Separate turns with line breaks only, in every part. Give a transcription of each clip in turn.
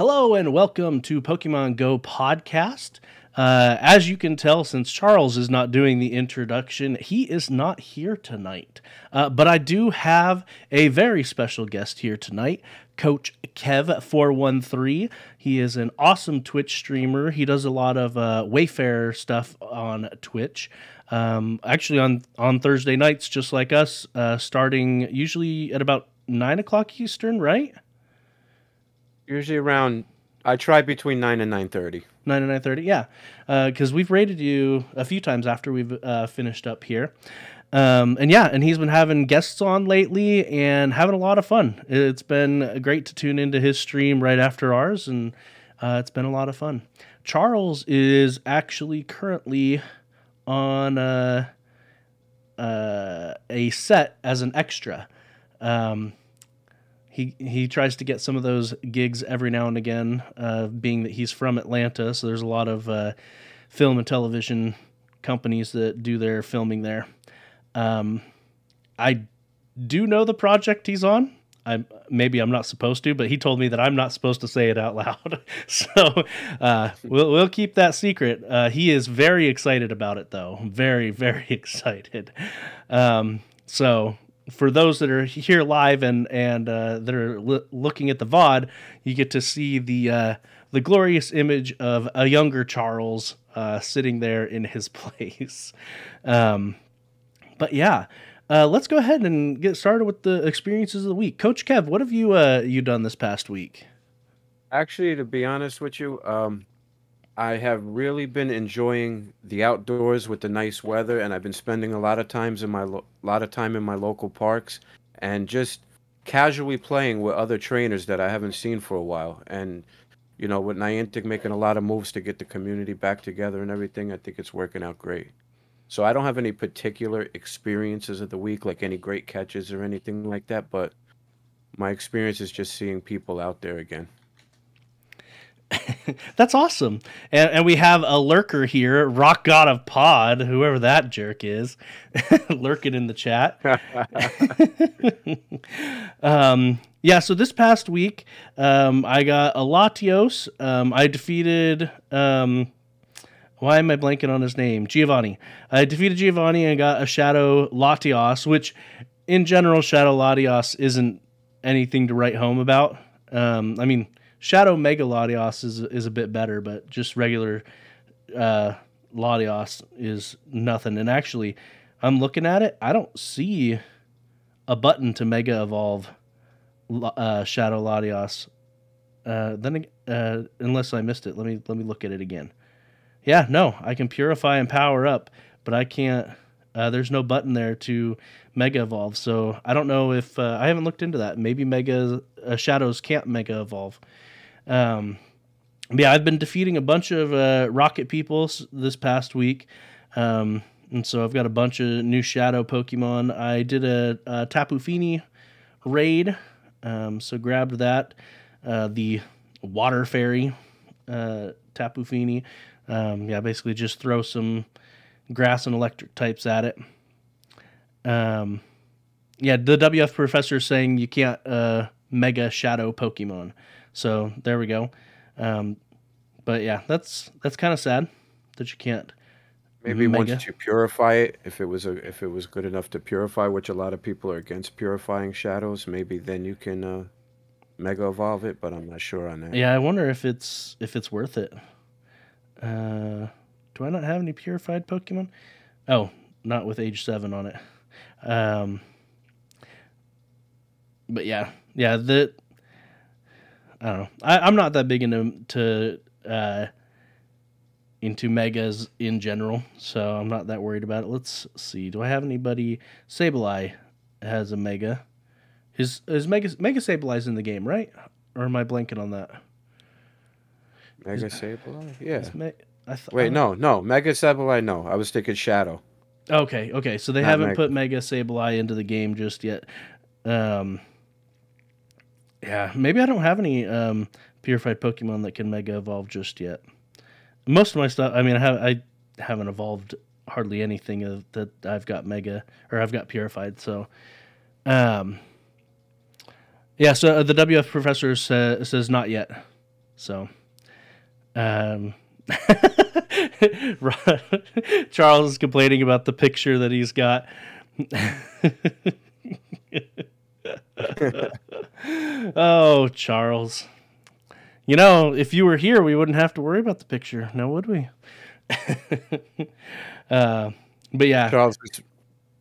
Hello and welcome to Pokemon Go podcast. As you can tell, since Charles is not doing the introduction, he is not here tonight. But I do have a very special guest here tonight, Coach Kev413. He is an awesome Twitch streamer. He does a lot of Wayfarer stuff on Twitch. Actually on Thursday nights, just like us, starting usually at about 9 o'clock Eastern, right?
Usually around, I try between 9 and 9:30.
9 and 9:30, yeah. Because we've rated you a few times after we've finished up here. And he's been having guests on lately and having a lot of fun. It's been great to tune into his stream right after ours, and it's been a lot of fun. Charles is actually currently on a set as an extra. He tries to get some of those gigs every now and again, being that he's from Atlanta, so there's a lot of film and television companies that do their filming there. I do know the project he's on. Maybe I'm not supposed to, but he told me that I'm not supposed to say it out loud. So we'll keep that secret. He is very excited about it, though. Very, very excited. So for those that are here live and that are looking at the VOD, you get to see the glorious image of a younger Charles sitting there in his place. But yeah, let's go ahead and get started with the experiences of the week. Coach Kev, what have you done this past week?
Actually, to be honest with you, I have really been enjoying the outdoors with the nice weather, and I've been spending a lot of time in my local parks and just casually playing with other trainers that I haven't seen for a while. And you know, with Niantic making a lot of moves to get the community back together and everything, I think it's working out great. So I don't have any particular experiences of the week, like any great catches or anything like that, but my experience is just seeing people out there again.
That's awesome. And we have a lurker here, Rock God of Pod, whoever that jerk is, lurking in the chat. Yeah, so this past week, I got a Latios. I defeated, why am I blanking on his name? Giovanni. I defeated Giovanni and got a Shadow Latios, which in general, Shadow Latios isn't anything to write home about. I mean, Shadow Mega Latios is a bit better, but just regular Latios is nothing. And actually, I'm looking at it. I don't see a button to Mega Evolve Shadow Latios. Unless I missed it, let me look at it again. Yeah, no, I can purify and power up, but I can't. There's no button there to Mega Evolve, so I don't know if I haven't looked into that. Maybe Mega Shadows can't Mega Evolve. Yeah, I've been defeating a bunch of rocket people this past week, and so I've got a bunch of new Shadow Pokemon. I did a Tapu Fini raid, so grabbed that, the Water Fairy Tapu Fini. Yeah, basically just throw some grass and electric types at it. Yeah, the WF professor is saying you can't Mega Shadow Pokemon. So there we go. But yeah, that's kind of sad that you can't.
Maybe once you purify it, if it was good enough to purify, which a lot of people are against purifying shadows, maybe then you can Mega Evolve it. But I'm not sure on that.
Yeah, I wonder if it's worth it. Do I not have any purified Pokemon? Oh, not with age 7 on it. But yeah, I don't know. I'm not that big into megas in general, so I'm not that worried about it. Let's see. Do I have anybody? Sableye has a mega. Is Mega Sableye in the game, right? Or am I blanking on that?
Mega Sableye? Yeah.
Wait,
no. Mega Sableye, no. I was thinking Shadow.
Okay. So they haven't put Mega Sableye into the game just yet. Yeah, maybe I don't have any purified Pokemon that can Mega Evolve just yet. Most of my stuff, I mean, I haven't evolved hardly anything that I've got Mega, or I've got purified, so... Yeah, so the WF professor says not yet. So, um, Charles is complaining about the picture that he's got. Oh, Charles. You know, if you were here, we wouldn't have to worry about the picture, now would we? But yeah.
Charles,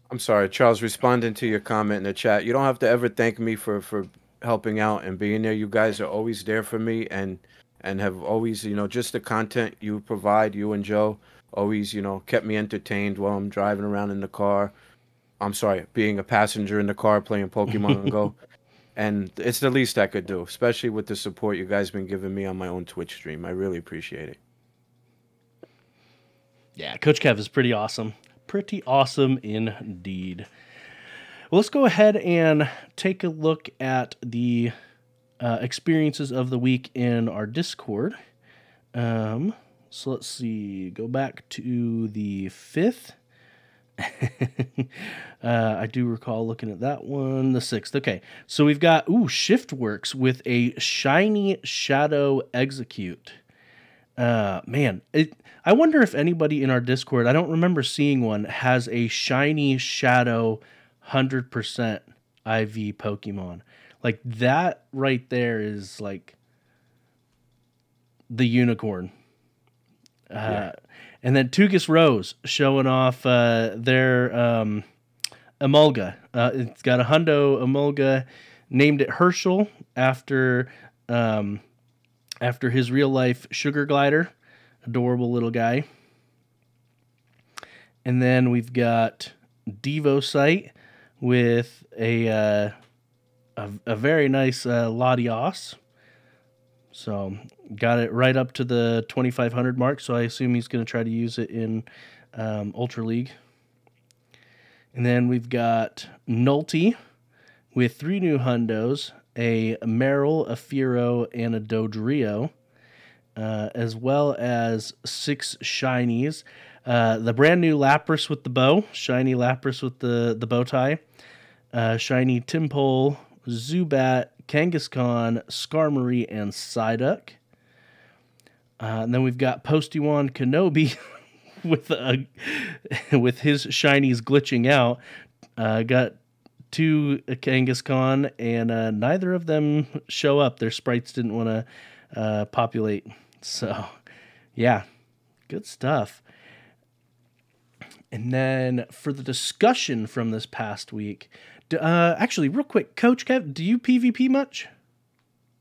I'm sorry, Charles, responding to your comment in the chat. You don't have to ever thank me for helping out and being there. You guys are always there for me and have always, just the content you provide, you and Joe, always, kept me entertained while I'm driving around in the car. I'm sorry, being a passenger in the car playing Pokemon Go. And it's the least I could do, especially with the support you guys been giving me on my own Twitch stream. I really appreciate it.
Yeah, Coach Kev is pretty awesome. Pretty awesome indeed. Well, let's go ahead and take a look at the experiences of the week in our Discord. So let's see. Go back to the 5th. I do recall looking at that one. The 6th. Okay, so we've got Shiftworks with a shiny Shadow Execute. Man, I wonder if anybody in our Discord, I don't remember seeing one, has a shiny Shadow 100% IV Pokemon. Like, that right there is like the unicorn. Yeah. And then Tugus Rose showing off their Emolga. It's got a Hundo Emolga, named it Herschel after his real life sugar glider. Adorable little guy. And then we've got Devocyte with a very nice Latios. So got it right up to the 2,500 mark. So I assume he's going to try to use it in Ultra League. And then we've got Nulty with 3 new Hundos, a Meryl, a Fearow, and a Dodrio, as well as 6 Shinies. The brand new Lapras with the bow, shiny Lapras with the bow tie, shiny Timpole, Zubat, Kangaskhan, Skarmory, and Psyduck. And then we've got Postywan Kenobi with his shinies glitching out. Got 2 Kangaskhan, and neither of them show up. Their sprites didn't want to populate. So, yeah, good stuff. And then for the discussion from this past week, actually, real quick, Coach Kev, do you PvP much?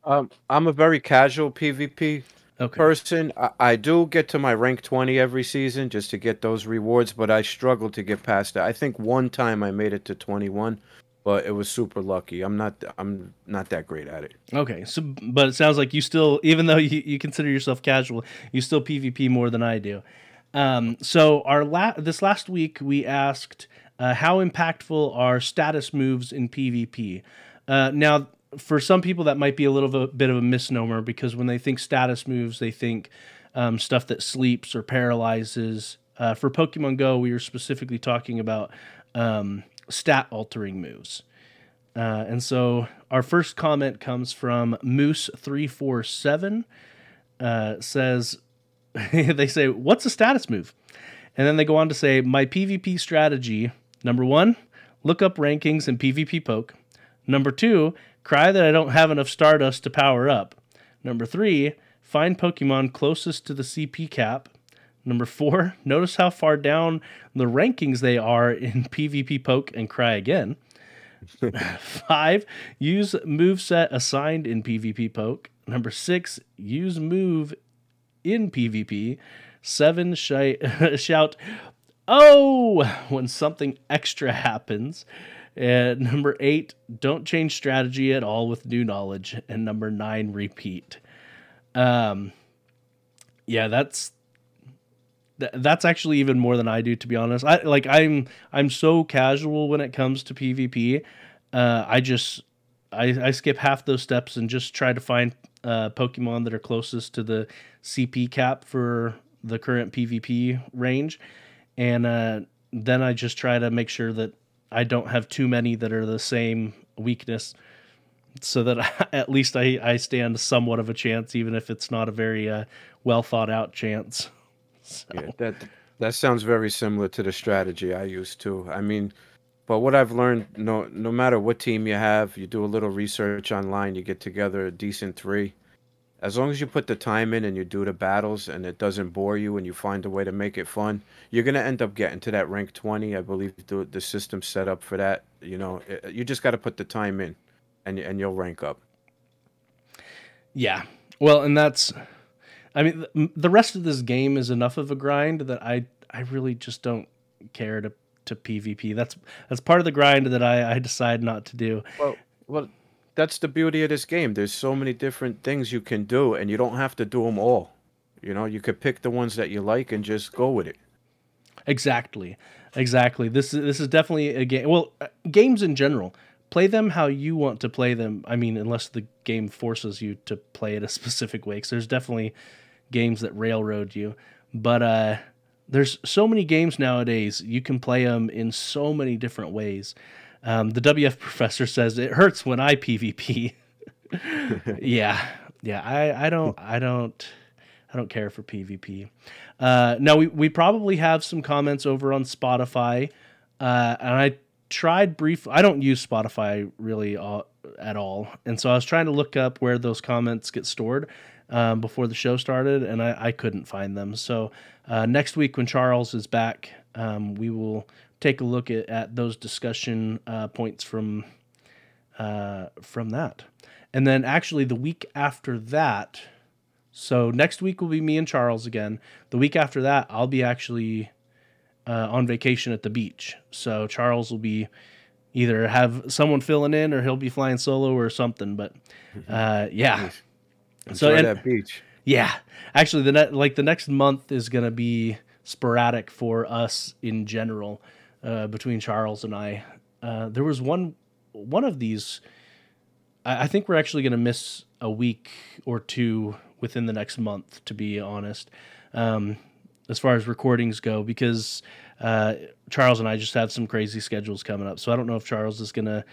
I'm a very casual PvP person. I do get to my rank 20 every season just to get those rewards, but I struggle to get past that. I think one time I made it to 21, but it was super lucky. I'm not that great at it.
Okay, so but it sounds like you still, even though you consider yourself casual, you still PvP more than I do. So this last week we asked how impactful are status moves in PvP. Now, for some people that might be a little bit of a misnomer, because when they think status moves, they think stuff that sleeps or paralyzes. For Pokemon Go, we were specifically talking about stat altering moves. And so our first comment comes from Moose347. Says, they say, what's a status move? And then they go on to say, my PvP strategy, number 1, look up rankings in PvP Poke. Number 2, cry that I don't have enough Stardust to power up. Number 3, find Pokemon closest to the CP cap. Number 4, notice how far down the rankings they are in PvP Poke and cry again. 5, use moveset assigned in PvP Poke. Number 6, use move in PvP. 7, shout, oh, when something extra happens. And number 8, don't change strategy at all with new knowledge. And number 9, repeat. Yeah, that's actually even more than I do, to be honest. I'm so casual when it comes to PvP. I skip half those steps and just try to find Pokemon that are closest to the CP cap for the current PvP range, and then I just try to make sure that I don't have too many that are the same weakness. so that at least I stand somewhat of a chance, even if it's not a very well thought out chance. So
Yeah, that sounds very similar to the strategy I used to. I mean, but what I've learned, no matter what team you have, you do a little research online, you get together a decent three. As long as you put the time in and you do the battles and it doesn't bore you and you find a way to make it fun, you're gonna end up getting to that rank 20. I believe the system's set up for that. You just got to put the time in, and you'll rank up.
yeah, well, and that's I mean the rest of this game is enough of a grind that I really just don't care to PvP. That's part of the grind that I decide not to do.
Well, that's the beauty of this game. There's so many different things you can do, and you don't have to do them all. You could pick the ones that you like and just go with it.
Exactly. Exactly. This is definitely a game. Well, games in general, play them how you want to play them. I mean, unless the game forces you to play it a specific way. Because there's definitely games that railroad you. But there's so many games nowadays. You can play them in so many different ways. The WF professor says it hurts when I PvP. Yeah, yeah. I don't care for PvP. Now we probably have some comments over on Spotify, and I tried brief. I don't use Spotify really at all, and so I was trying to look up where those comments get stored before the show started, and I couldn't find them. So next week when Charles is back, we will take a look at those discussion points from that, and then actually the week after that. So next week will be me and Charles again. The week after that, I'll be actually on vacation at the beach. So Charles will be either have someone filling in or he'll be flying solo or something. But yeah.
Enjoy that beach.
Yeah, actually, the next month is gonna be sporadic for us in general between Charles and I. There was one of these. I think we're actually gonna miss a week or two within the next month, to be honest, as far as recordings go, because Charles and I just have some crazy schedules coming up. So I don't know if Charles is going to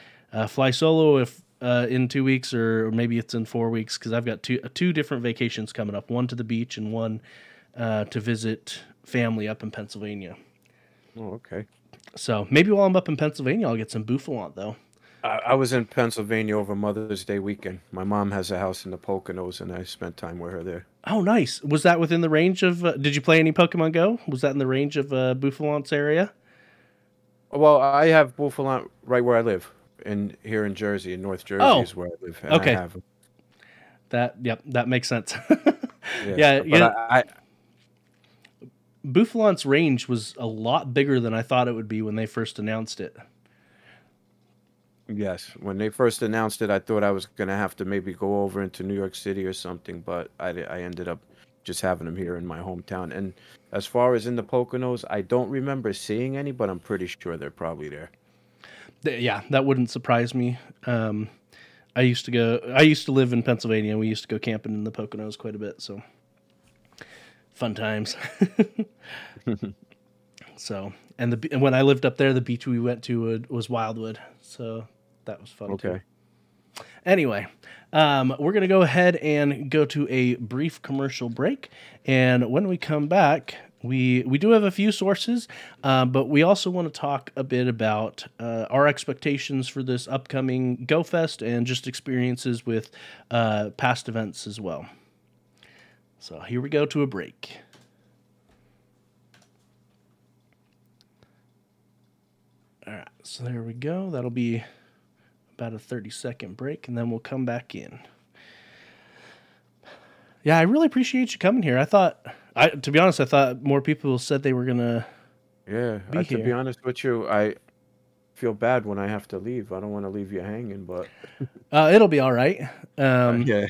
fly solo in 2 weeks or maybe it's in 4 weeks, because I've got two different vacations coming up, one to the beach and one to visit family up in Pennsylvania.
Oh, okay.
So maybe while I'm up in Pennsylvania, I'll get some Bouffalont, though.
I was in Pennsylvania over Mother's Day weekend. My mom has a house in the Poconos, and I spent time with her there.
Oh, nice. Was that within the range of... did you play any Pokemon Go? Was that in the range of Bouffalont's area?
Well, I have Bouffalont right where I live, here in Jersey, in North Jersey is where I live. And
okay.
I have
That makes sense.
yeah, but
Bouffalont's range was a lot bigger than I thought it would be when they first announced it.
Yes, when they first announced it, I thought I was going to have to maybe go over into New York City or something, but I ended up just having them here in my hometown. And as far as in the Poconos, I don't remember seeing any, but I'm pretty sure they're probably there.
Yeah, that wouldn't surprise me. I used to live in Pennsylvania, and we used to go camping in the Poconos quite a bit, so fun times. So, and when I lived up there, the beach we went to was Wildwood, so that was fun too. Anyway, we're going to go ahead and go to a brief commercial break. And when we come back, we do have a few sources, but we also want to talk a bit about our expectations for this upcoming GoFest and just experiences with past events as well. So here we go to a break. All right, so there we go. That'll be about a 30-second break, and then we'll come back in. Yeah, I really appreciate you coming here. To be honest, I thought more people said they were gonna.
Yeah, to be honest with you, I feel bad when I have to leave. I don't want to leave you hanging, but
it'll be all right.
Yeah,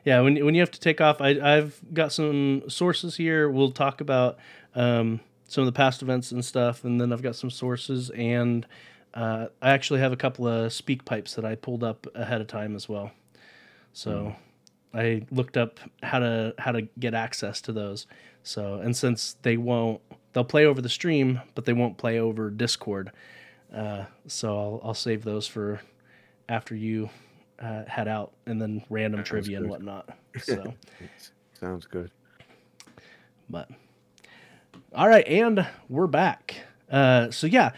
yeah. When you have to take off, I've got some sources here. We'll talk about some of the past events and stuff, and then I've got some sources, and I actually have a couple of speak pipes that I pulled up ahead of time as well. So I looked up how to get access to those. So, and since they'll play over the stream, but they won't play over Discord. So I'll save those for after you head out, and then random
Sounds
trivia and
good.
whatnot. So,
Sounds good.
but all right, and we're back. So yeah,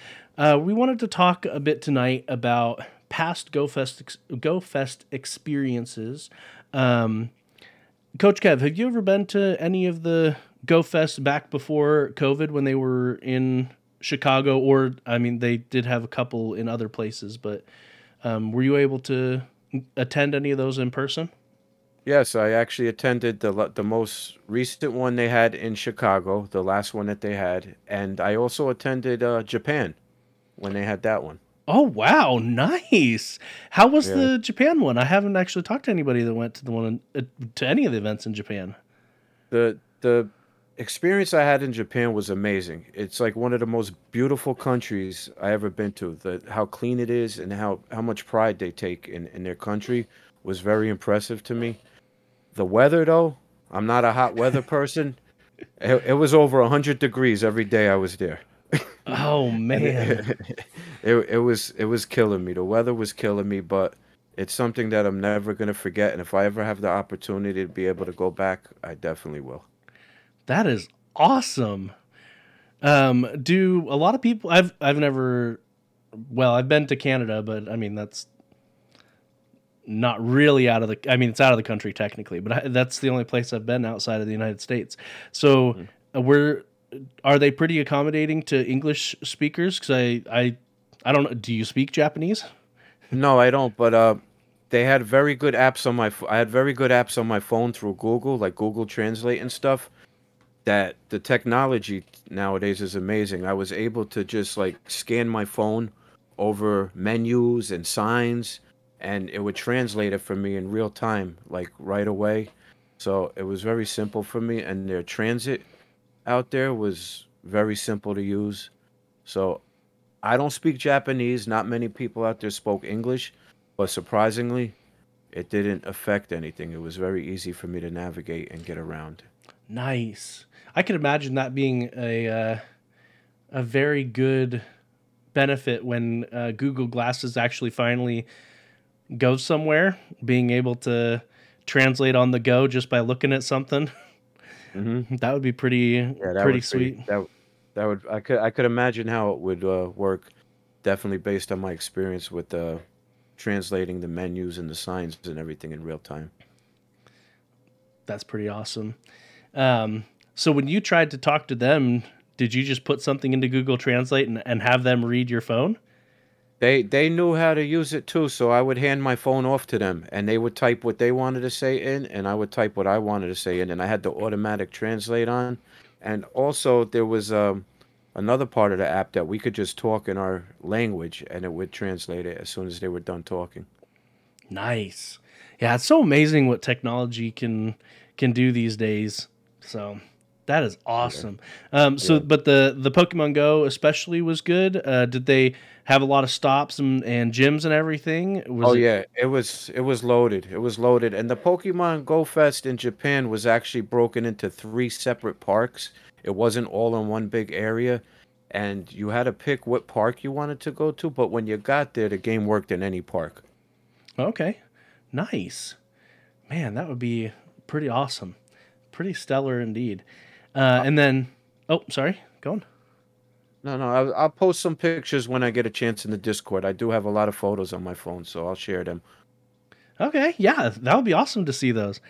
we wanted to talk a bit tonight about past GoFest experiences. Um, Coach Kev, have you ever been to any of the GoFest back before COVID when they were in Chicago? Or, I mean, they did have a couple in other places, but were you able to attend any of those in person?
Yes, I actually attended the most recent one they had in Chicago, the last one that they had, and I also attended Japan when they had that one.
Oh, wow. Nice. How was
Yeah.
the Japan one? I haven't actually talked to anybody that went to the one to any of the events in Japan.
The experience I had in Japan was amazing. It's like one of the most beautiful countries I ever been to. The how clean it is and how much pride they take in their country was very impressive to me. The weather though, I'm not a hot weather person. It was over 100 degrees every day I was there.
Oh,
And
man.
it was killing me. The weather was killing me, but it's something that I'm never gonna forget. And if I ever have the opportunity to be able to go back, I definitely will.
That is awesome. Do a lot of people I've never well, I've been to Canada, but I mean that's not really out of the I mean it's out of the country technically, but that's the only place I've been outside of the United States. So,
Mhm.
we're are they pretty accommodating to English speakers? Cuz I don't know, do you speak Japanese?
No, I don't. But they had very good apps on I had very good apps on my phone through Google, like Google Translate and stuff. That the technology nowadays is amazing. I was able to just like scan my phone over menus and signs, and it would translate it for me in real time, like right away. So it was very simple for me, and their transit out there was very simple to use. So I don't speak Japanese. Not many people out there spoke English, but surprisingly, it didn't affect anything. It was very easy for me to navigate and get around.
Nice. I could imagine that being a very good benefit when Google Glasses actually finally goes somewhere, being able to translate on the go just by looking at something.
Hmm.
That would be pretty
Yeah, that
pretty
would be
sweet.
that would I could imagine how it would work. Definitely based on my experience with translating the menus and the signs and everything in real time.
That's pretty awesome. Um, so when you tried to talk to them, did you just put something into Google Translate and have them read your phone?
They knew how to use it too, so I would hand my phone off to them, and they would type what they wanted to say in, and I would type what I wanted to say in, and I had the automatic translate on. And also there was another part of the app that we could just talk in our language, and it would translate it as soon as they were done talking.
Nice. Yeah, it's so amazing what technology can do these days. So that is
Yeah,
awesome. So,
yeah.
but the Pokemon Go especially was good. Did they have a lot of stops and gyms and everything?
Oh
Was it
yeah, it was loaded. It was loaded. And the Pokemon Go Fest in Japan was actually broken into three separate parks. It wasn't all in one big area. And you had to pick what park you wanted to go to, but when you got there, the game worked in any park.
okay? Nice, man. That would be pretty awesome, pretty stellar indeed.
Uh,
And then, oh, sorry, go on.
no, no, I'll post some pictures when I get a chance in the Discord. I do have a lot of photos on my phone, so I'll share them.
Okay, yeah, that would be awesome to see those.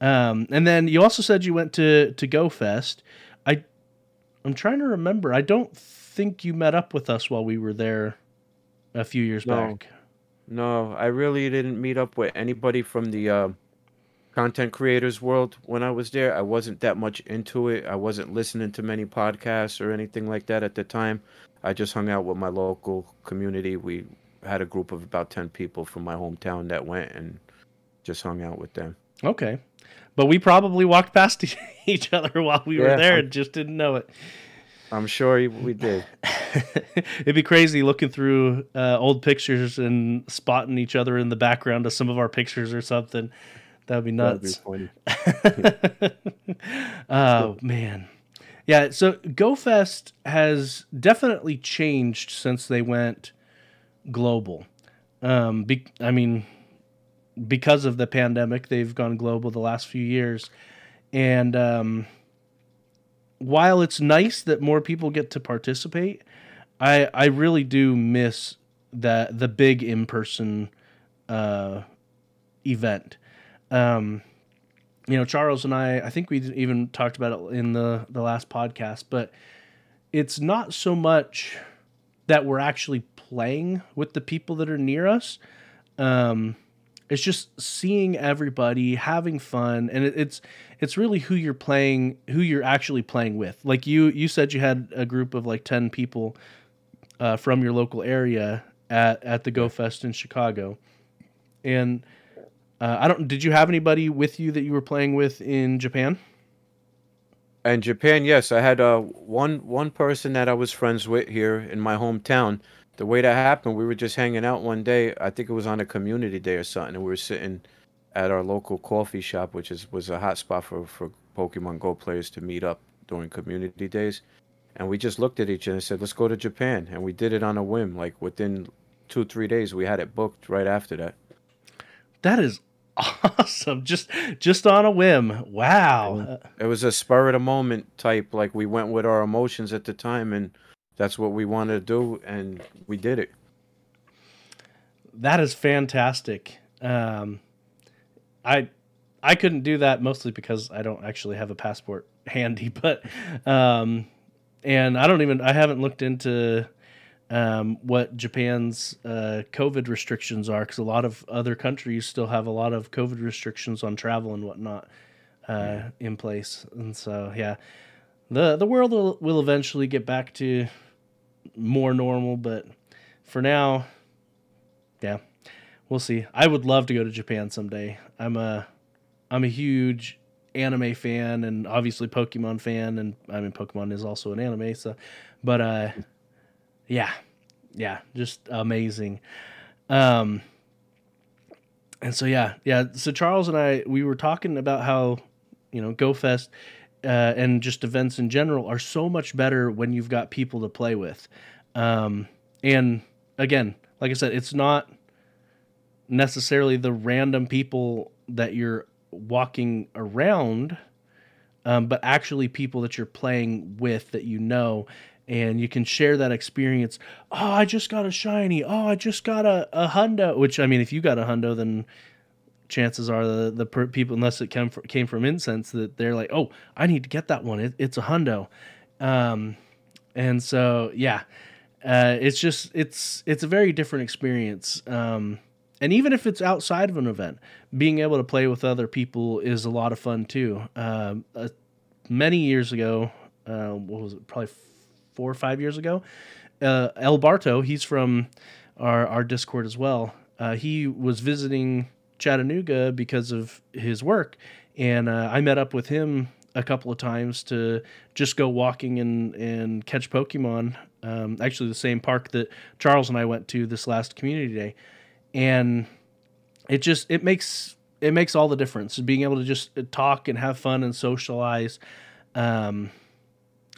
And then you also said you went to Go Fest. I I'm trying to remember. I don't think you met up with us while we were there a few years
No,
back.
no, I really didn't meet up with anybody from the content creators world when I was there. I wasn't that much into it. I wasn't listening to many podcasts or anything like that at the time. I just hung out with my local community. We had a group of about 10 people from my hometown that went and just hung out with them.
Okay. But we probably walked past each other while we were
Yeah,
there
I'm
and just didn't know it.
I'm sure we did.
It'd be crazy looking through old pictures and spotting each other in the background of some of our pictures or something. That would be
That'd be
nuts.
funny.
Oh,
So,
man. Yeah, so GoFest has definitely changed since they went global. I mean, because of the pandemic, they've gone global the last few years. And while it's nice that more people get to participate, I really do miss the big in-person event. Charles and I think we even talked about it in the last podcast, but it's not so much that we're actually playing with the people that are near us. It's just seeing everybody having fun, and it's really who you're actually playing with. Like you said, you had a group of like 10 people from your local area at the Go Fest in Chicago, and did you have anybody with you that you were playing with in Japan?
In Japan, yes, I had one person that I was friends with here in my hometown. The way that happened, we were just hanging out one day. I think it was on a community day or something, and we were sitting at our local coffee shop, which was a hot spot for Pokemon Go players to meet up during community days. And we just looked at each other and said, "Let's go to Japan." And we did it on a whim. Like within 2 3 days, we had it booked right after that.
That is awesome. Just on a whim. Wow.
It was a spur of the moment type. Like we went with our emotions at the time, and that's what we wanted to do, and we did it.
That is fantastic. I couldn't do that mostly because I don't actually have a passport handy, but and I haven't looked into what Japan's COVID restrictions are, because a lot of other countries still have a lot of COVID restrictions on travel and whatnot in place. And so, yeah, the world will eventually get back to more normal, but for now, yeah, we'll see. I would love to go to Japan someday. I'm a huge anime fan and obviously Pokemon fan, and I mean Pokemon is also an anime, so but yeah, just amazing. And so so Charles and I, we were talking about how GoFest and just events in general are so much better when you've got people to play with. And again, like I said, it's not necessarily the random people that you're walking around, but actually people that you're playing with that and you can share that experience. Oh, I just got a shiny. Oh, I just got a hundo. Which, I mean, if you got a hundo, then chances are the people, unless it came from Incense, that they're like, oh, I need to get that one. It's a hundo. And so, yeah, it's a very different experience. And even if it's outside of an event, being able to play with other people is a lot of fun too. Many years ago, what was it? Probably 4 or 5 years ago, El Barto, he's from our Discord as well. He was visiting Chattanooga because of his work, and I met up with him a couple of times to just go walking and catch Pokemon. Actually, the same park that Charles and I went to this last community day, and it makes all the difference. Being able to just talk and have fun and socialize.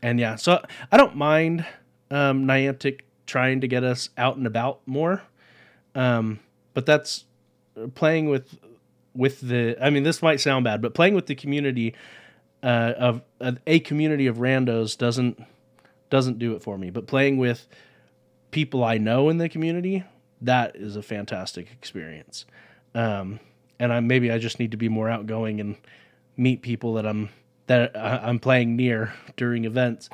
And yeah, so I don't mind Niantic trying to get us out and about more, but that's playing with the. I mean, this might sound bad, but playing with the community of a community of randos doesn't do it for me. But playing with people I know in the community, that is a fantastic experience. And maybe I just need to be more outgoing and meet people that I'm playing near during events.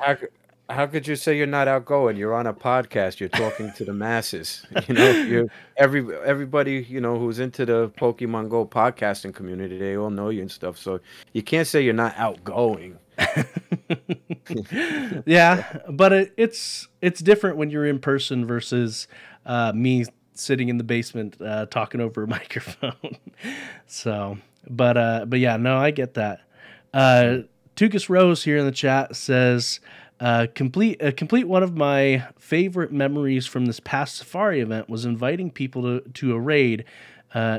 How could you say you're not outgoing? You're on a podcast. You're talking to the masses. You're everybody who's into the Pokemon Go podcasting community. They all know you and stuff. So you can't say you're not outgoing.
Yeah, but it's different when you're in person versus me sitting in the basement talking over a microphone. So, but yeah, no, I get that. Tukas Rose here in the chat says, complete one of my favorite memories from this past Safari event was inviting people to a raid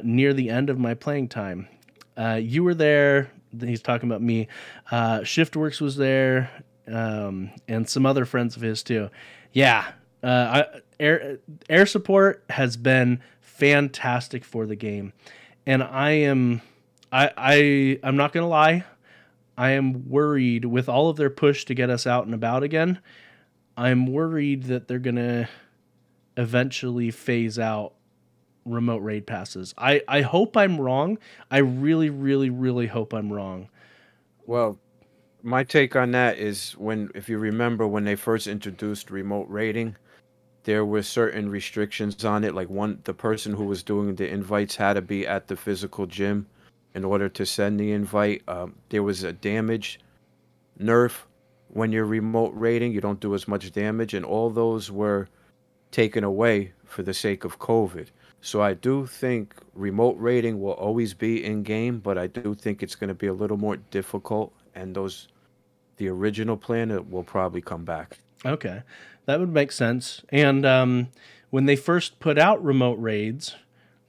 near the end of my playing time. You were there. He's talking about me. Shiftworks was there, and some other friends of his too. Yeah, air support has been fantastic for the game. and I'm not gonna lie, I am worried with all of their push to get us out and about again. I'm worried that they're gonna eventually phase out remote raid passes. I hope I'm wrong. I really, really, really hope I'm wrong.
Well, my take on that is if you remember when they first introduced remote raiding, there were certain restrictions on it. Like the person who was doing the invites had to be at the physical gym in order to send the invite. There was a damage nerf when you're remote raiding. You don't do as much damage, and all those were taken away for the sake of COVID. So I do think remote raiding will always be in game, but I do think it's going to be a little more difficult, and the original plan will probably come back.
Okay, that would make sense. And when they first put out remote raids,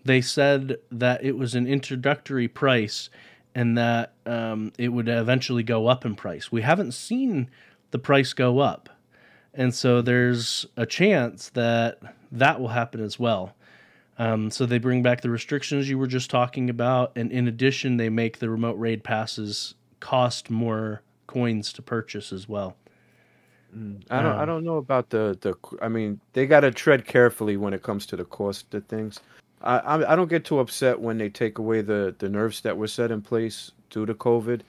they said that it was an introductory price and that it would eventually go up in price. We haven't seen the price go up. And so there's a chance that that will happen as well. So they bring back the restrictions you were just talking about. And in addition, they make the remote raid passes cost more coins to purchase as well.
I don't know about I mean, they got to tread carefully when it comes to the cost of things. I don't get too upset when they take away the nerfs that were set in place due to COVID.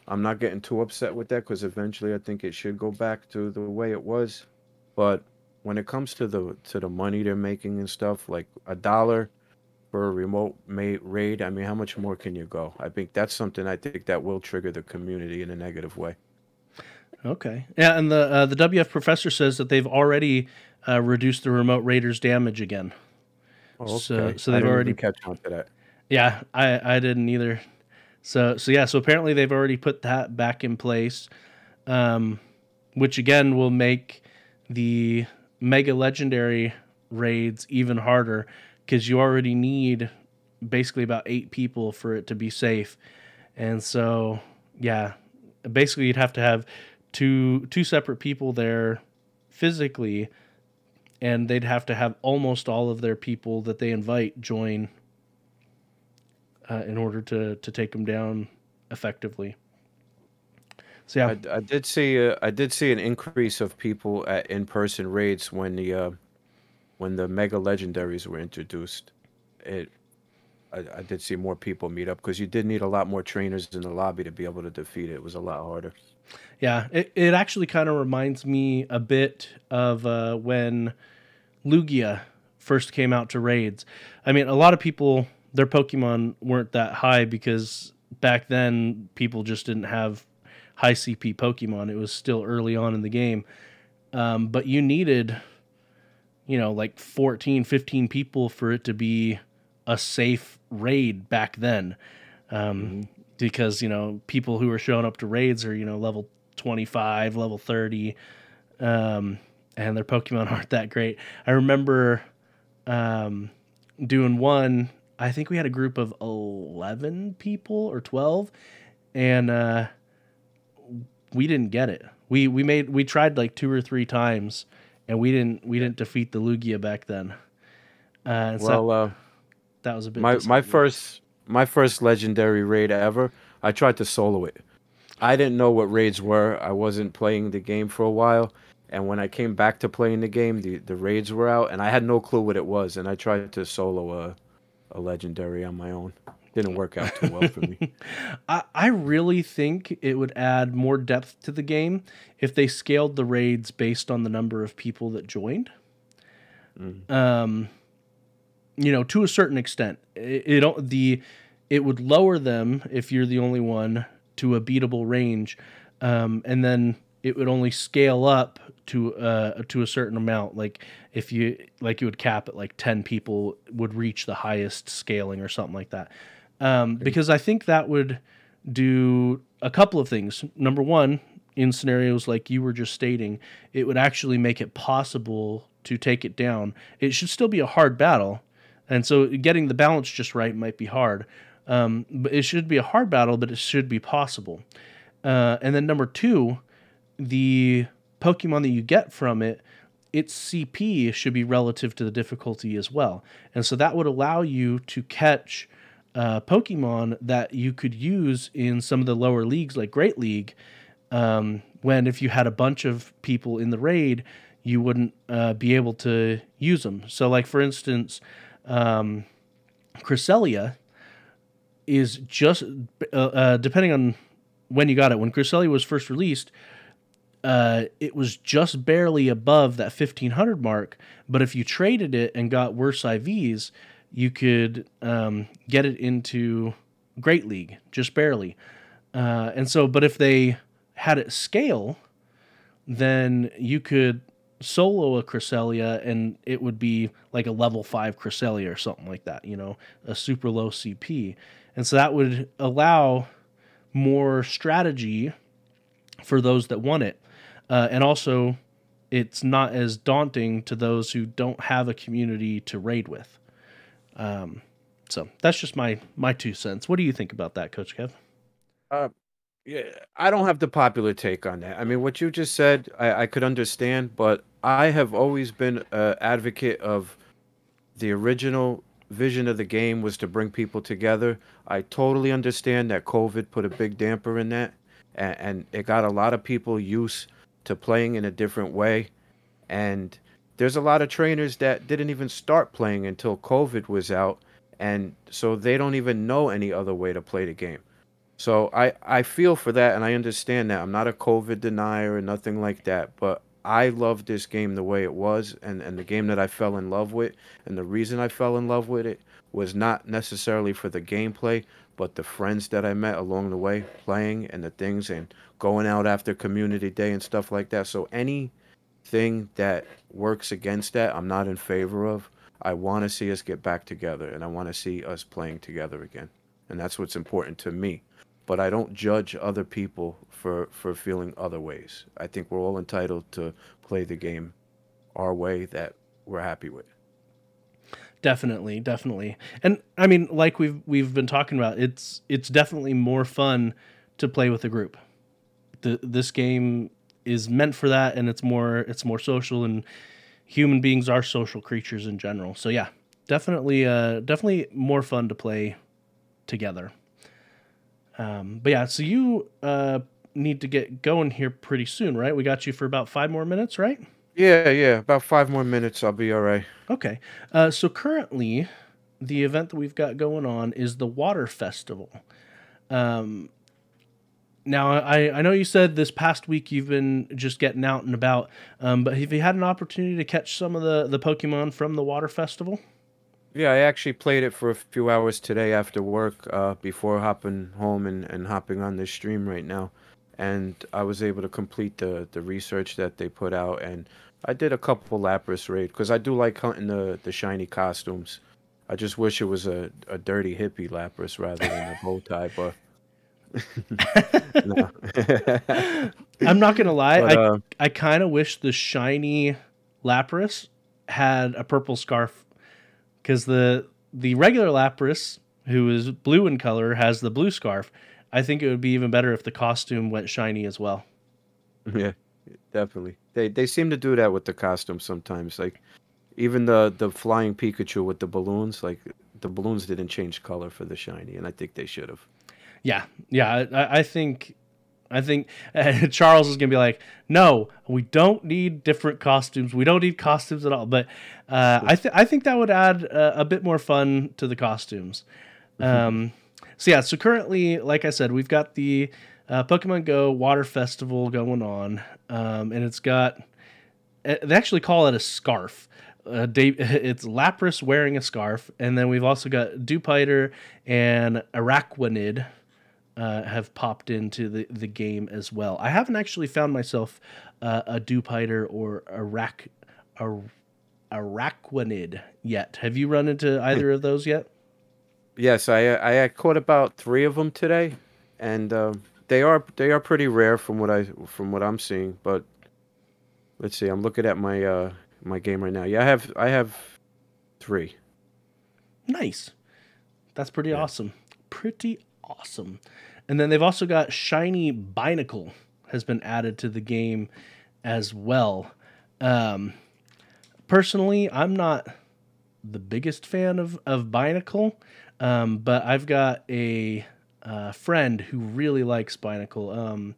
I'm not getting too upset with that because eventually I think it should go back to the way it was. But when it comes to the money they're making and stuff, like $1 for a remote raid, I mean, how much more can you go? I think that's something I think that will trigger the community in a negative way.
Okay. Yeah, and the WF professor says that they've already reduced the remote raiders' damage again.
Oh, okay.
So
I
they've
didn't
already
even catch on to that.
Yeah, I didn't either. So yeah, so apparently they've already put that back in place, which again will make the mega legendary raids even harder because you already need basically about 8 people for it to be safe. And so yeah, basically you'd have to have two separate people there physically, and they'd have to have almost all of their people that they invite join in order to take them down effectively. So yeah,
I did see an increase of people at in-person raids when the mega legendaries were introduced. It I did see more people meet up because you did need a lot more trainers in the lobby to be able to defeat it. It was a lot harder.
yeah, it actually kind of reminds me a bit of when Lugia first came out to raids. I mean, a lot of people, their Pokemon weren't that high because back then people just didn't have high CP Pokemon. It was still early on in the game. But you needed, like 14, 15 people for it to be a safe raid back then. Because, people who are showing up to raids are, level 25, level 30, and their Pokemon aren't that great. I remember doing one, I think we had a group of 11 people or 12, and we didn't get it. We tried like 2 or 3 times, and we didn't defeat the Lugia back then. That was a bit
my first legendary raid ever. I tried to solo it. I didn't know what raids were. I wasn't playing the game for a while, and when I came back to playing the game, the raids were out, and I had no clue what it was. And I tried to solo a legendary on my own. Didn't work out too well for me.
I really think it would add more depth to the game if they scaled the raids based on the number of people that joined. To a certain extent, it would lower them if you're the only one to a beatable range, and then it would only scale up to a certain amount. Like if you would cap at like 10 people would reach the highest scaling or something like that. Because I think that would do a couple of things. Number one, in scenarios like you were just stating, it would actually make it possible to take it down. It should still be a hard battle, and so getting the balance just right might be hard. But it should be a hard battle, but it should be possible. And then number two, the Pokemon that you get from it, its CP should be relative to the difficulty as well. And so that would allow you to catch Pokemon that you could use in some of the lower leagues, like Great League. When if you had a bunch of people in the raid, you wouldn't be able to use them. So, like for instance, Cresselia is just depending on when you got it. When Cresselia was first released, it was just barely above that 1500 mark. But if you traded it and got worse IVs, you could get it into Great League just barely. And so, but if they had it scale, then you could solo a Cresselia and it would be like a level 5 Cresselia or something like that, a super low CP. And so that would allow more strategy for those that want it. And also, it's not as daunting to those who don't have a community to raid with. So that's just my 2 cents. What do you think about that, Coach Kev?
Uh, yeah, I don't have the popular take on that. I mean, what you just said, I could understand, but I have always been an advocate of the original vision of the game was to bring people together. I totally understand that COVID put a big damper in that, and it got a lot of people used to playing in a different way. And there's a lot of trainers that didn't even start playing until COVID was out, and so they don't even know any other way to play the game. So I feel for that and I understand that. I'm not a COVID denier or nothing like that, but I love this game the way it was and the game that I fell in love with. And the reason I fell in love with it was not necessarily for the gameplay, but the friends that I met along the way playing and the things and going out after community day and stuff like that. So anything that works against that, I'm not in favor of. I want to see us get back together and I want to see us playing together again. And that's what's important to me. But I don't judge other people for feeling other ways. I think we're all entitled to play the game our way that we're happy with.
Definitely, definitely. And I mean, like we've been talking about, it's definitely more fun to play with a group. This game is meant for that, and it's more social, and human beings are social creatures in general. So yeah, definitely more fun to play together. But yeah, so you need to get going here pretty soon, right? We got you for about 5 more minutes, right?
Yeah. About 5 more minutes, I'll be all right.
Okay. So currently, the event that we've got going on is the Water Festival. Now, I know you said this past week you've been just getting out and about, but have you had an opportunity to catch some of the Pokemon from the Water Festival?
Yeah, I actually played it for a few hours today after work, before hopping home and hopping on this stream right now. And I was able to complete the research that they put out, and I did a couple Lapras raid because I do like hunting the shiny costumes. I just wish it was a dirty hippie Lapras rather than a bow tie, but no.
I'm not gonna lie,
But
I kind of wish the shiny Lapras had a purple scarf because the regular Lapras, who is blue in color, has the blue scarf. I think it would be even better if the costume went shiny as well.
yeah, definitely. They seem to do that with the costume sometimes. Like even the flying Pikachu with the balloons, like the balloons didn't change color for the shiny, and I think they should have.
Yeah. I think Charles is gonna be like, no, we don't need different costumes. We don't need costumes at all. But I think that would add a bit more fun to the costumes. So yeah, so currently, like I said, we've got the Pokemon Go Water Festival going on, and it's got, they actually call it a scarf. It's Lapras wearing a scarf, and then we've also got Dewpider and Araquanid have popped into the game as well. I haven't actually found myself a Dewpider or Araquanid yet. Have you run into either of those yet?
Yes, I caught about 3 of them today, and they are pretty rare from what I'm seeing. But let's see, I'm looking at my game right now. Yeah, I have 3.
Nice. That's pretty
Yeah.
awesome. Pretty awesome. And then they've also got Shiny Binacle has been added to the game as well. Um, Personally, I'm not the biggest fan of Binacle. But I've got a friend who really likes Binacle.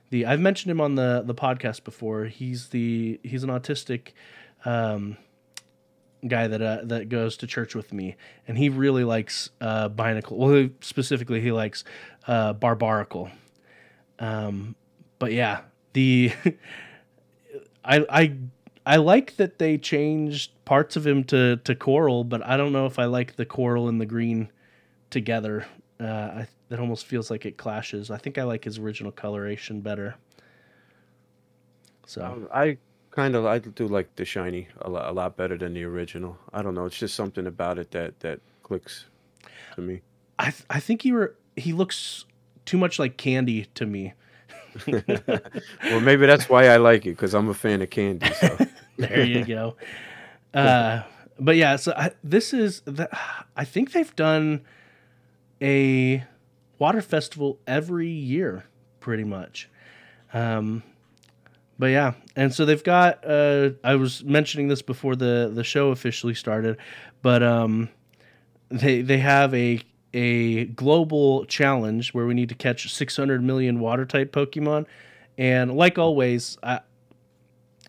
The I've mentioned him on the podcast before. He's an autistic um, guy that goes to church with me, and he really likes Binacle. Well, specifically, he likes Barbaracle. Um, but yeah, the I I I like that they changed parts of him to coral, but I don't know if I like the coral and the green together. That almost feels like it clashes. I think I like his original coloration better. So
I I do like the shiny a lot better than the original. I don't know. It's just something about it that clicks to me.
I think he looks too much like candy to me.
Well, maybe that's why I like it because I'm a fan of candy. So
There you go. Uh, but yeah, so I think they've done a water festival every year, pretty much. Um, but yeah, and so they've got. I was mentioning this before the show officially started, but they have a global challenge where we need to catch 600 million water type Pokemon, and like always,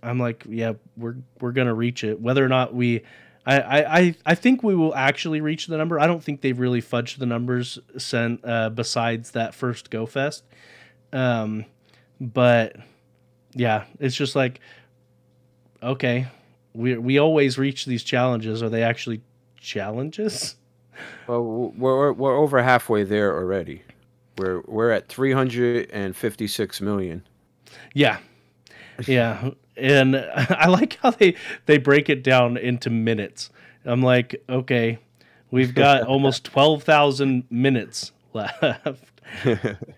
I'm like, yeah, we're gonna reach it. Whether or not we, I think we will actually reach the number. I don't think they've really fudged the numbers besides that first Go Fest. Um, but yeah, it's just like, okay, we always reach these challenges. Are they actually challenges?
well, we're over halfway there already. We're at 356 million.
Yeah, yeah, and I like how they break it down into minutes. I'm like, okay, we've got almost 12,000 minutes left.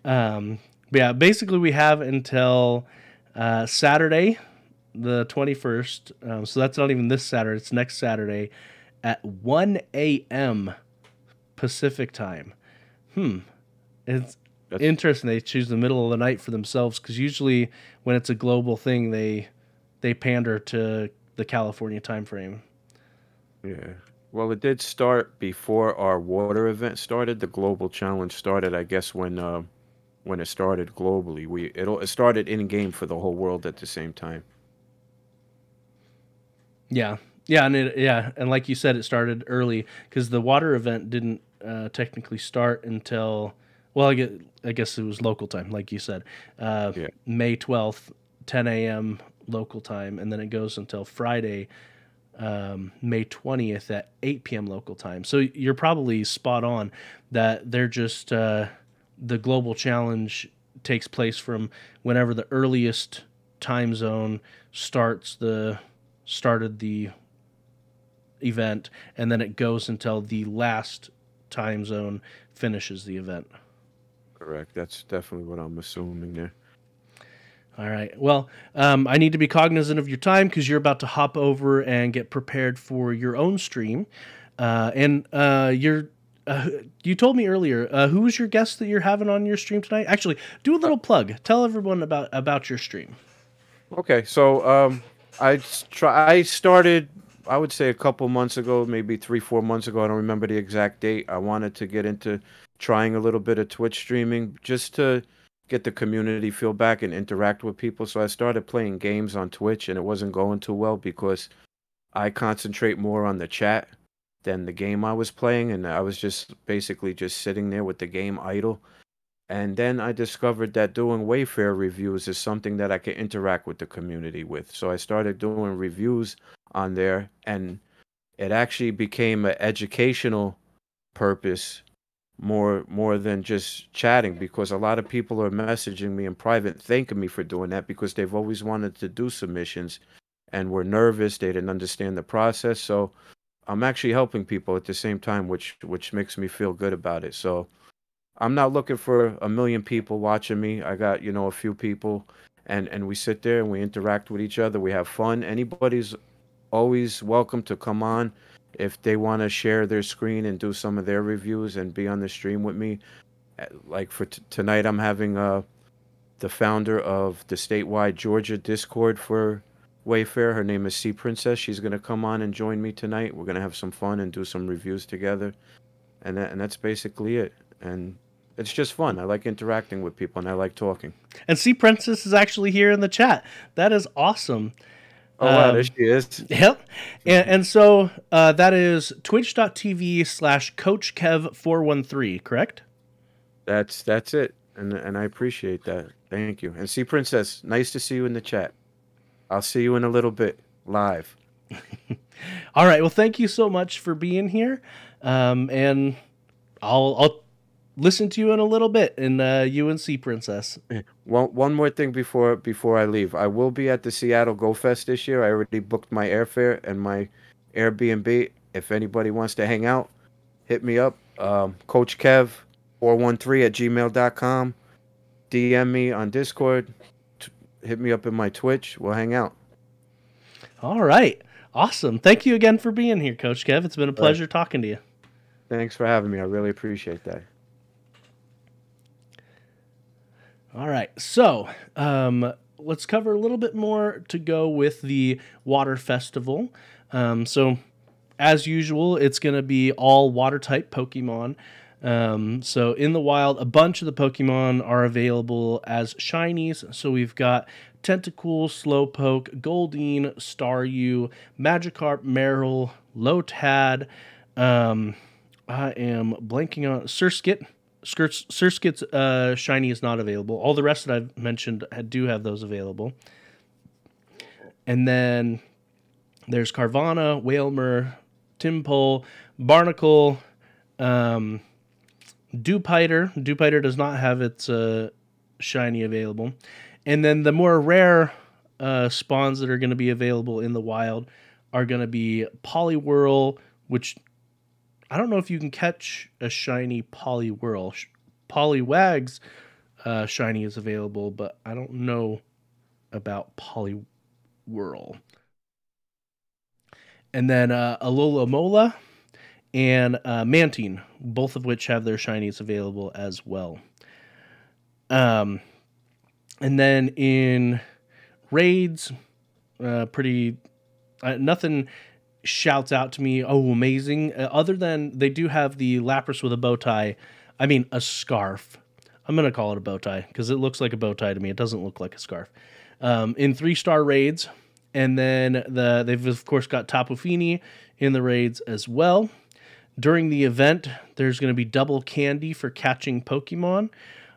But yeah, basically we have until Saturday, the 21st. So that's not even this Saturday; it's next Saturday at 1 a.m. Pacific time. It's
That's
interesting they choose the middle of the night for themselves because usually when it's a global thing, they pander to the California time frame.
Yeah. Well, it did start before our water event started. The global challenge started, I guess, when it started globally. It started in game for the whole world at the same time.
Yeah, yeah, and like you said, it started early because the water event didn't technically start until well, I guess it was local time, like you said,
Yeah.
May 12th, 10 a.m. local time, and then it goes until Friday, May 20th at 8 p.m. local time. So you're probably spot on that they're just the global challenge takes place from whenever the earliest time zone started the event, and then it goes until the last time zone finishes the event.
Correct. That's definitely what I'm assuming there.
All right. Well, I need to be cognizant of your time because you're about to hop over and get prepared for your own stream. And you're you told me earlier who was your guest that you're having on your stream tonight? Actually, do a little plug. Tell everyone about your stream.
Okay, so I started, I would say a couple months ago, maybe 3 4 months ago. I don't remember the exact date. I wanted to get into trying a little bit of Twitch streaming just to get the community feel back and interact with people. So I started playing games on Twitch, and it wasn't going too well because I concentrate more on the chat than the game I was playing, and I was just basically just sitting there with the game idle. And then I discovered that doing Wayfair reviews is something that I can interact with the community with. So I started doing reviews on there, and it actually became an educational purpose more than just chatting, because a lot of people are messaging me in private thanking me for doing that because they've always wanted to do submissions and were nervous, they didn't understand the process. So I'm actually helping people at the same time, which makes me feel good about it. So I'm not looking for a million people watching me. I got, a few people, and we sit there and we interact with each other. We have fun. Anybody's always welcome to come on if they want to share their screen and do some of their reviews and be on the stream with me. Like for tonight, I'm having the founder of the statewide Georgia Discord for Wayfair. Her name is Sea Princess. She's gonna come on and join me tonight. We're gonna have some fun and do some reviews together. and that's basically it. And it's just fun. I like interacting with people, and I like talking.
And Sea Princess is actually here in the chat. That is awesome.
Oh wow, there she is.
Yep. And so that is twitch.tv/Coach Kev 413, correct?
That's it, and I appreciate that. Thank you. And see, Princess, nice to see you in the chat. I'll see you in a little bit live.
All right. Well, thank you so much for being here. And I'll listen to you in a little bit, and you and Sea Princess.
One more thing before I leave. I will be at the Seattle Go Fest this year. I already booked my airfare and my Airbnb. If anybody wants to hang out, hit me up. Coach Kev 413@gmail.com. DM me on Discord. Hit me up in my Twitch. We'll hang out.
All right. Awesome. Thank you again for being here, Coach Kev. It's been a pleasure talking to you.
Thanks for having me. I really appreciate that.
All right. So let's cover a little bit more to go with the Water Festival. So as usual, it's going to be all water type Pokemon. So in the wild, a bunch of the Pokemon are available as shinies. So we've got Tentacool, Slowpoke, Goldeen, Staryu, Magikarp, Marill, Lotad. I am blanking on Surskit. Surskit's shiny is not available. All the rest that I've mentioned do have those available. And then there's Carvana, Wailmer, Tympole, Barnacle, Dewpider. Dewpider does not have its shiny available. And then the more rare spawns that are going to be available in the wild are going to be Poliwhirl, which I don't know if you can catch a shiny Poliwhirl. Poliwag's shiny is available, but I don't know about Poliwhirl. And then Alola and Mantine, both of which have their shinies available as well. And then in raids, nothing shouts out to me, oh, amazing, other than they do have the Lapras with a bow tie. I mean, a scarf. I'm going to call it a bow tie because it looks like a bow tie to me. It doesn't look like a scarf. In 3-star raids. And then they've, of course, got Tapu Fini in the raids as well. During the event, there's going to be double candy for catching Pokemon.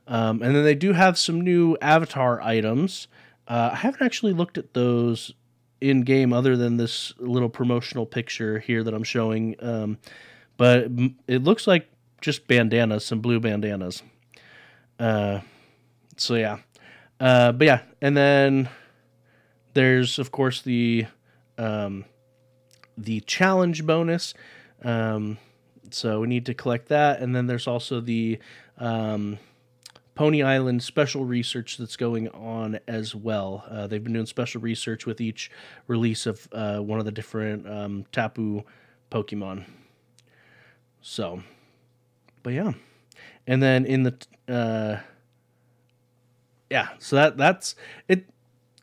And then they do have some new avatar items. I haven't actually looked at those in-game other than this little promotional picture here that I'm showing. But it looks like just bandanas, some blue bandanas. So, yeah. But, yeah. And then there's, of course, the challenge bonus. So we need to collect that. And then there's also the Pony Island special research that's going on as well. They've been doing special research with each release of one of the different Tapu Pokemon. So, but yeah. And then in the, yeah, so that's it.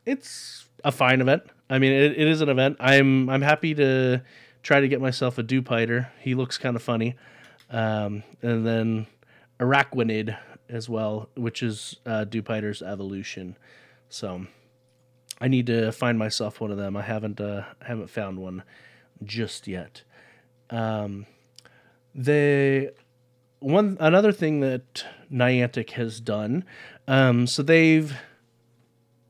It's a fine event. I mean, it is an event. I'm happy to try to get myself a Dewpider. He looks kind of funny. And then Araquanid as well, which is Dewpider's evolution. So I need to find myself one of them. I haven't found one just yet. Another thing that Niantic has done, so they've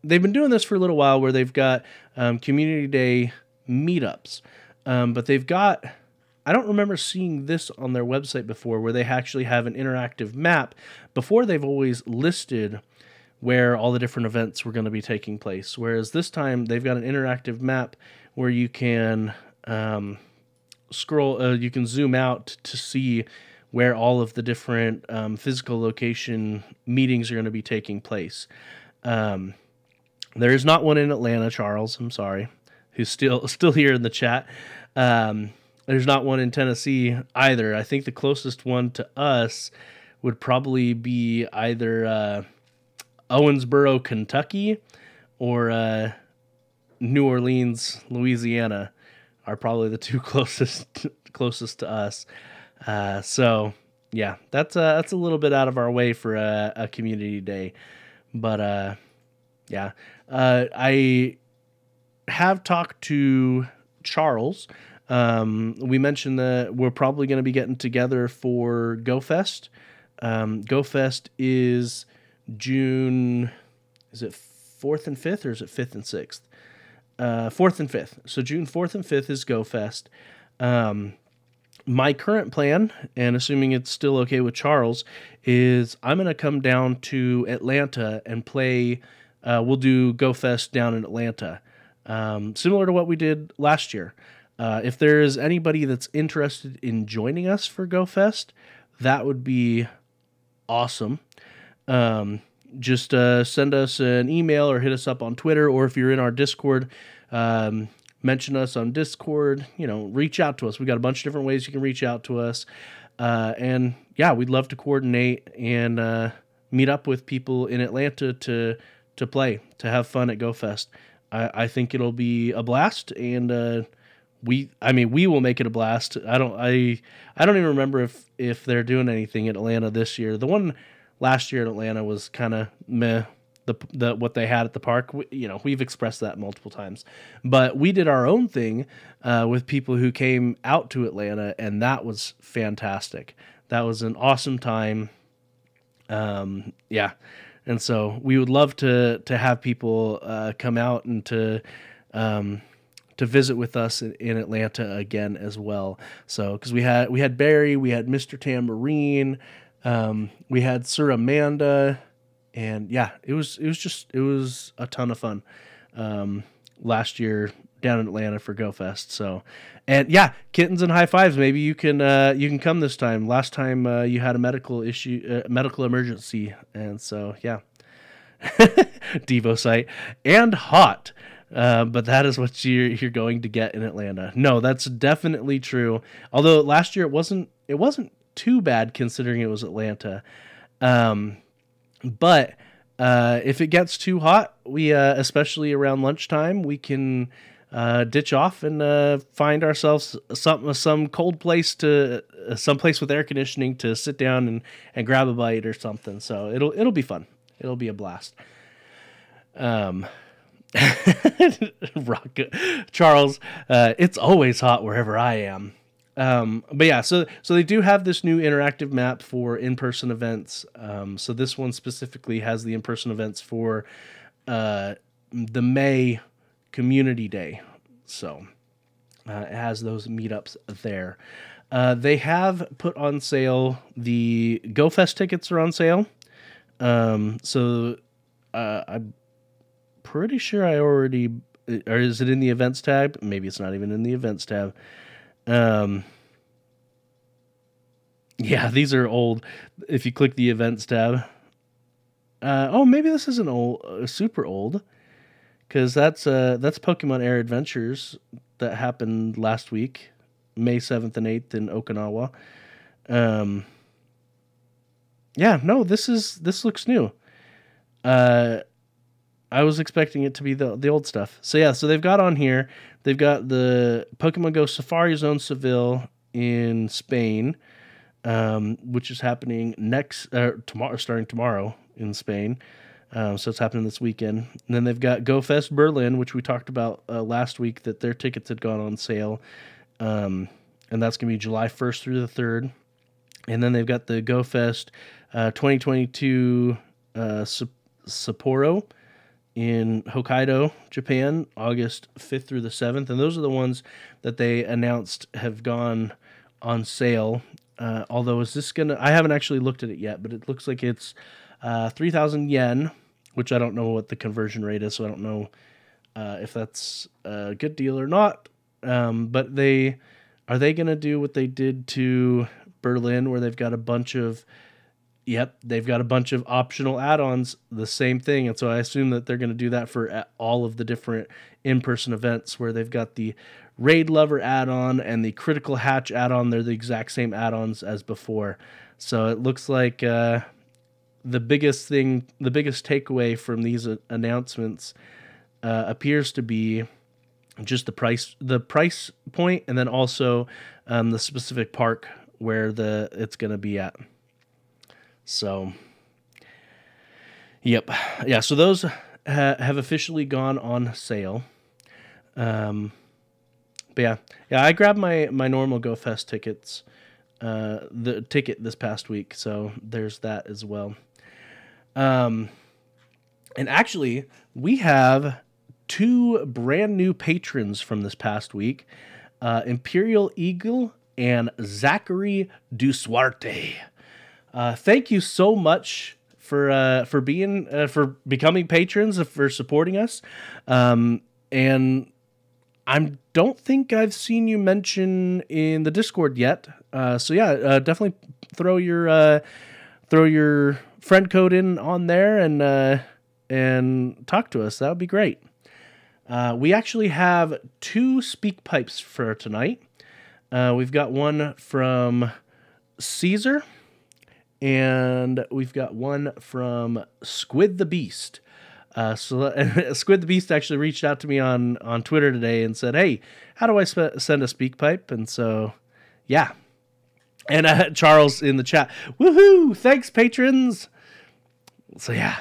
been doing this for a little while, where they've got community day meetups, but they've got, I don't remember seeing this on their website before, where they actually have an interactive map. Before, they've always listed where all the different events were going to be taking place, whereas this time they've got an interactive map where you can scroll, you can zoom out to see where all of the different physical location meetings are going to be taking place. There is not one in Atlanta, Charles. I'm sorry, who's still here in the chat. There's not one in Tennessee either. I think the closest one to us would probably be either Owensboro, Kentucky, or New Orleans, Louisiana, are probably the two closest to us. So yeah, that's a little bit out of our way for a community day, but yeah, I have talked to Charles. We mentioned that we're probably going to be getting together for GoFest. GoFest is June. Is it 4th and 5th, or is it 5th and 6th? 4th and 5th. So June 4th and 5th is GoFest. My current plan, and assuming it's still okay with Charles, is I'm going to come down to Atlanta and play. We'll do GoFest down in Atlanta, similar to what we did last year. If there is anybody that's interested in joining us for GoFest, that would be awesome. Just send us an email or hit us up on Twitter, or if you're in our Discord, mention us on Discord. Reach out to us. We got a bunch of different ways you can reach out to us, and yeah, we'd love to coordinate and meet up with people in Atlanta to play, to have fun at GoFest. I think it'll be a blast, and we will make it a blast. I don't even remember if they're doing anything in Atlanta this year. The one last year in Atlanta was kind of meh. The what they had at the park, we've expressed that multiple times, but we did our own thing with people who came out to Atlanta, and that was fantastic. That was an awesome time. Yeah, and so we would love to have people come out and to visit with us in Atlanta again as well. So because we had Barry, we had Mr. Tambourine, we had Sir Amanda. And yeah, it was a ton of fun last year down in Atlanta for GoFest. So, and yeah, kittens and high fives. Maybe you can come this time. Last time you had a medical emergency, and so yeah, Devo site and hot. But that is what you're going to get in Atlanta. No, that's definitely true. Although last year it wasn't too bad considering it was Atlanta. But if it gets too hot, we especially around lunchtime, we can ditch off and find ourselves some cold place someplace with air conditioning to sit down and grab a bite or something. So it'll be fun. It'll be a blast. Charles, it's always hot wherever I am. But yeah, so they do have this new interactive map for in-person events. So this one specifically has the in-person events for the May Community Day. So it has those meetups there. They have put on sale the GoFest tickets are on sale. So I'm pretty sure I already, or is it in the events tab? Maybe it's not even in the events tab. Yeah, these are old. If you click the events tab, maybe this isn't old, super old, because that's Pokemon Air Adventures that happened last week, May 7th and 8th in Okinawa. Yeah, no, this looks new. I was expecting it to be the old stuff. So yeah, so they've got on here, they've got the Pokemon Go Safari Zone Seville in Spain, which is happening tomorrow, starting tomorrow in Spain. So it's happening this weekend. And then they've got GoFest Berlin, which we talked about last week, that their tickets had gone on sale. And that's going to be July 1st through the 3rd. And then they've got the GoFest 2022 Sapporo in Hokkaido, Japan, August 5th through the 7th. And those are the ones that they announced have gone on sale. Although I haven't actually looked at it yet, but it looks like it's 3,000 yen, which I don't know what the conversion rate is, so I don't know if that's a good deal or not. But are they going to do what they did to Berlin, where they've got a bunch of optional add-ons, the same thing. And so I assume that they're going to do that for all of the different in-person events, where they've got the Raid Lover add-on and the Critical Hatch add-on. They're the exact same add-ons as before. So it looks like the biggest takeaway from these announcements appears to be just the price point, and then also the specific park where it's going to be at. So, yep. Yeah, so those have officially gone on sale. But yeah, I grabbed my normal GoFest tickets, the ticket this past week, so there's that as well. And actually, we have 2 brand new patrons from this past week, Imperial Eagle and Zachary Dusuarte. Thank you so much for becoming patrons, for supporting us. And I don't think I've seen you mention in the Discord yet. So yeah, definitely throw your friend code in on there and talk to us. That would be great. We actually have 2 speak pipes for tonight. We've got one from Caesar, and we've got one from Squid the Beast. So Squid the Beast actually reached out to me on Twitter today and said, "Hey, how do I send a speak pipe?" And so, yeah. And Charles in the chat, "Woohoo! Thanks, patrons." So yeah,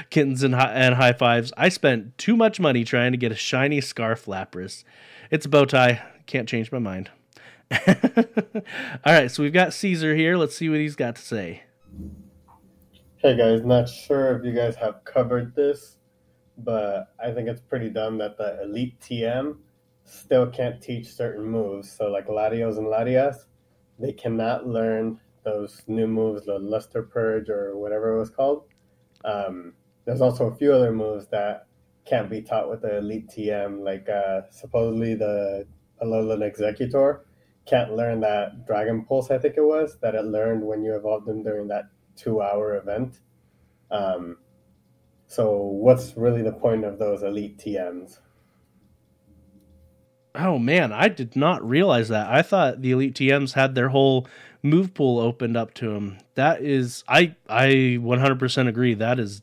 kittens and high fives. I spent too much money trying to get a shiny scarf Lapras. It's a bow tie. Can't change my mind. All right, so we've got Caesar here. Let's see what he's got to say.
Hey guys, not sure if you guys have covered this, but I think it's pretty dumb that the Elite TM still can't teach certain moves. So like Latios and Latias, they cannot learn those new moves, the Luster Purge or whatever it was called. There's also a few other moves that can't be taught with the Elite TM, like supposedly the Alolan Executor can't learn that Dragon Pulse, I think it was, that it learned when you evolved them during that 2-hour event. So what's really the point of those Elite TMs?
Oh man, I did not realize that. I thought the Elite TMs had their whole move pool opened up to them. That is, I 100% agree. That is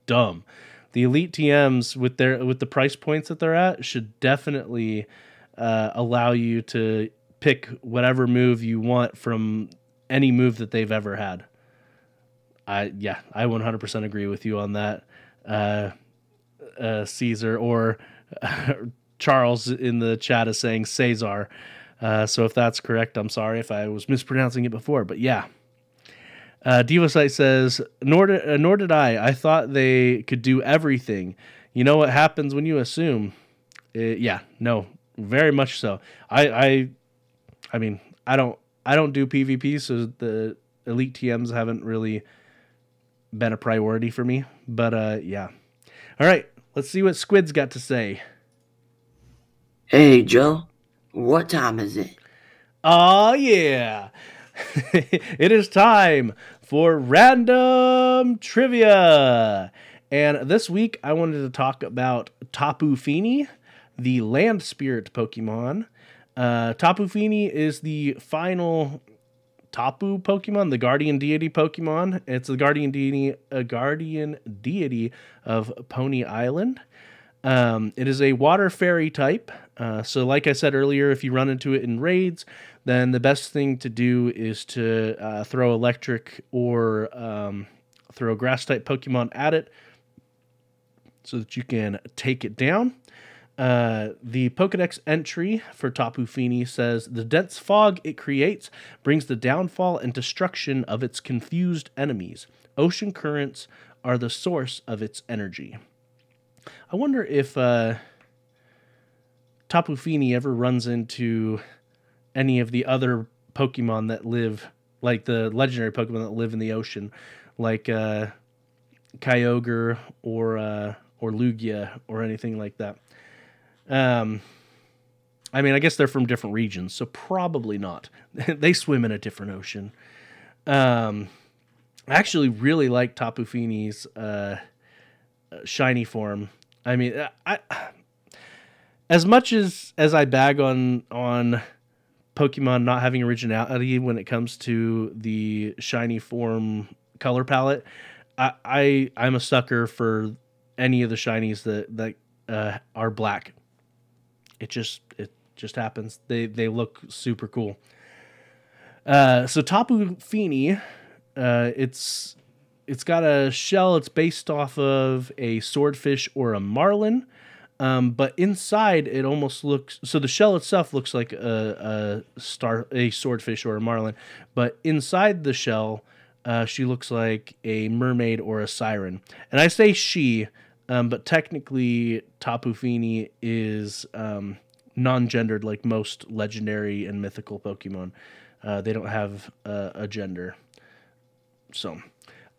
dumb. The Elite TMs with the price points that they're at should definitely allow you to pick whatever move you want from any move that they've ever had. I 100% agree with you on that, Caesar, or Charles in the chat is saying Cesar. So if that's correct, I'm sorry if I was mispronouncing it before, but yeah. Divasite says, nor did I. I thought they could do everything. You know what happens when you assume? No, very much so. I mean, I don't do PvP, so the Elite TMs haven't really been a priority for me. But yeah. All right, let's see what Squid's got to say.
Hey, Joe. What time is it?
Oh, yeah. It is time for random trivia. And this week, I wanted to talk about Tapu Fini, the land spirit Pokemon. Tapu Fini is the final Tapu Pokemon, the guardian deity Pokemon. It's the guardian deity of Pony Island. It is a water fairy type. So like I said earlier, if you run into it in raids, then the best thing to do is to throw electric or throw grass type Pokemon at it so that you can take it down. The Pokedex entry for Tapu Fini says, the dense fog it creates brings the downfall and destruction of its confused enemies. Ocean currents are the source of its energy. I wonder if Tapu Fini ever runs into any of the other Pokemon that live, like the legendary Pokemon that live in the ocean, like Kyogre or Lugia or anything like that. I mean, I guess they're from different regions, so probably not. They swim in a different ocean. I actually really like Tapu Fini's shiny form. I mean, as much as I bag on Pokemon not having originality when it comes to the shiny form color palette, I'm a sucker for any of the shinies that are black. It just happens. They look super cool. So Tapu Fini, it's got a shell. It's based off of a swordfish or a marlin, but inside it almost looks. So the shell itself looks like a swordfish or a marlin, but inside the shell, she looks like a mermaid or a siren. And I say she, but technically Tapu Fini is non-gendered, like most legendary and mythical Pokemon. They don't have a gender. So,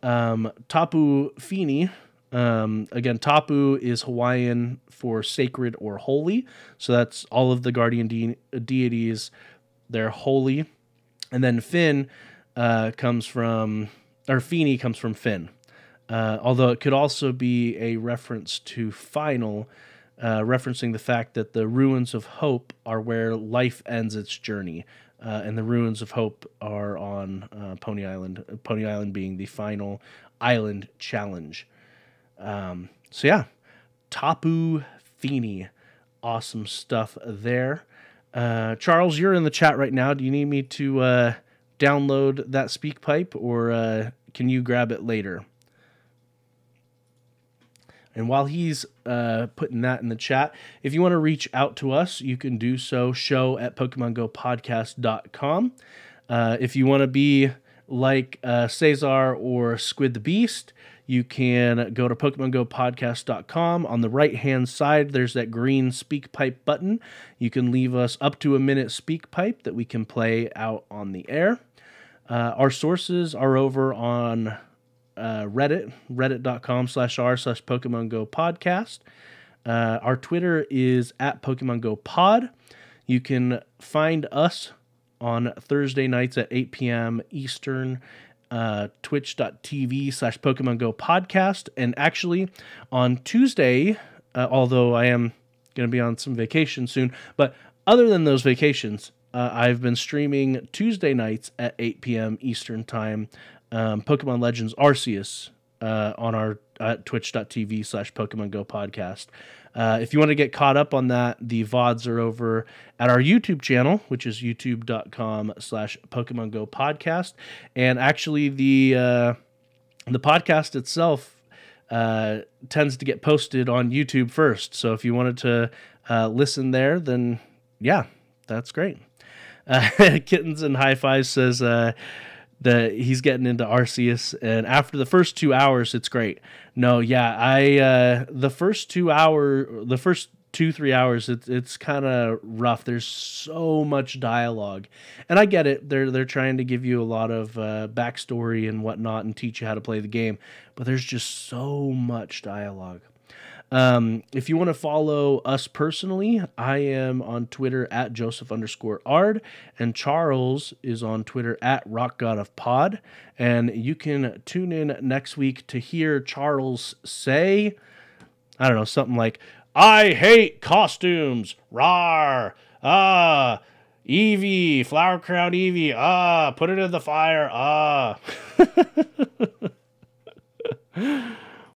Tapu Fini, again, Tapu is Hawaiian for sacred or holy. So that's all of the guardian deities. They're holy. And then Fini comes from Finn. Although it could also be a reference to final, referencing the fact that the ruins of hope are where life ends its journey. And the ruins of hope are on Pony Island. Pony Island being the final island challenge. So yeah, Tapu Fini, awesome stuff there. Charles, you're in the chat right now. Do you need me to download that speak pipe, or can you grab it later? And while he's putting that in the chat, if you want to reach out to us, you can do so, show@PokemonGoPodcast.com. If you want to be like Cesar or Squid the Beast, you can go to PokemonGoPodcast.com. On the right-hand side, there's that green speak pipe button. You can leave us up to a minute speak pipe that we can play out on the air. Our sources are over on Reddit, reddit.com/r/Pokemon Go podcast. Our Twitter is @PokemonGoPod. You can find us on Thursday nights at 8 p.m. Eastern, twitch.tv/Pokemon Go podcast. And actually on Tuesday, although I am going to be on some vacation soon, but other than those vacations, I've been streaming Tuesday nights at 8 p.m. Eastern time, Pokemon Legends Arceus on our twitch.tv/Pokemon Go podcast. If you want to get caught up on that, the VODs are over at our YouTube channel, which is youtube.com/Pokemon Go podcast. And actually the podcast itself tends to get posted on YouTube first. So if you wanted to listen there, then yeah, that's great. Kittens and High Five says that he's getting into Arceus, and after the first 2 hours, it's great. No, yeah, the first 2, 3 hours, it's kind of rough. There's so much dialogue, and I get it. They're trying to give you a lot of backstory and whatnot, and teach you how to play the game, but there's just so much dialogue. If you want to follow us personally, I am on Twitter @Joseph_Ard, and Charles is on Twitter @RockGodOfPod. And you can tune in next week to hear Charles say, I don't know, something like, "I hate costumes, rawr, Eevee, Flower Crown Eevee, put it in the fire,